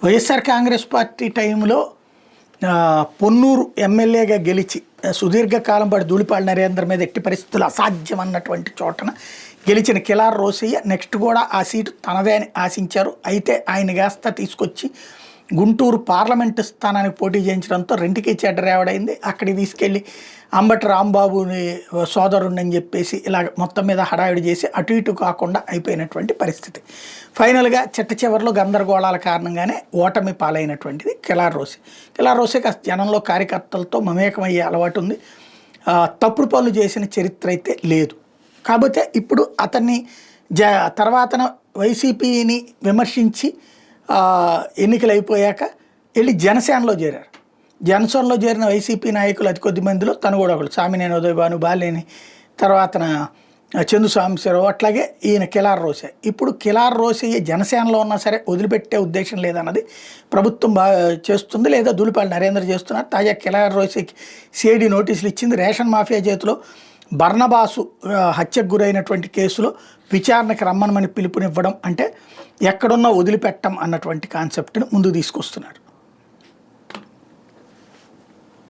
YSR Congress party టైంలో పొన్నూరు ఎమ్మెల్యేగా గెలిచి సుదీర్ఘకాలం పాటు ధూళిపాళ నరేంద్ర మీద ఎట్టి పరిస్థితులు అసాధ్యం అన్నటువంటి చోటన గెలిచిన కిలార్ రోసయ్య నెక్స్ట్ కూడా ఆ సీటు తనదే అని ఆశించారు. అయితే ఆయన కాస్త తీసుకొచ్చి గుంటూరు పార్లమెంటు స్థానానికి పోటీ చేయించడంతో రెండుకి చెడ్డరేవడైంది. అక్కడికి తీసుకెళ్ళి అంబటి రాంబాబుని సోదరుణ్ణి అని చెప్పేసి ఇలా మొత్తం మీద హడావిడి చేసి అటు ఇటు కాకుండా అయిపోయినటువంటి పరిస్థితి. ఫైనల్గా చిట్ట చివరిలో గందరగోళాల కారణంగానే ఓటమి పాలైనటువంటిది కిలార్ రోసయ్య. కిలార్ రోసయ్య కాస్త జనంలో కార్యకర్తలతో మమేకమయ్యే అలవాటు ఉంది. తప్పుడు పనులు చేసిన చరిత్ర అయితే లేదు. కాకపోతే ఇప్పుడు అతన్ని తర్వాతన వైసీపీని విమర్శించి ఎన్నికలు అయిపోయాక వెళ్ళి జనసేనలో చేరారు. జనసేనలో చేరిన వైసీపీ నాయకులు అతి కొద్ది మందిలో తను కూడా ఒకడు. సామినేని ఉదయభాను, బాలేని, తర్వాతన చందు సాంబశివరావు, అట్లాగే ఈయన కిలార్ రోసయ్య. ఇప్పుడు కిలార్ రోసయ్య జనసేనలో ఉన్నా సరే వదిలిపెట్టే ఉద్దేశం లేదన్నది ప్రభుత్వం చేస్తుంది, లేదా ధూళిపాళ నరేంద్ర చేస్తున్నారు. తాజా కిలార్ రోసయ్యకి సిఐడి నోటీసులు ఇచ్చింది. రేషన్ మాఫియా చేతిలో బర్నబాసు హత్యకు గురైనటువంటి కేసులో విచారణకు రమ్మనమని పిలుపునివ్వడం అంటే ఎక్కడున్నా వదిలిపెట్టం అన్నటువంటి కాన్సెప్ట్ని ముందుకు తీసుకొస్తున్నారు.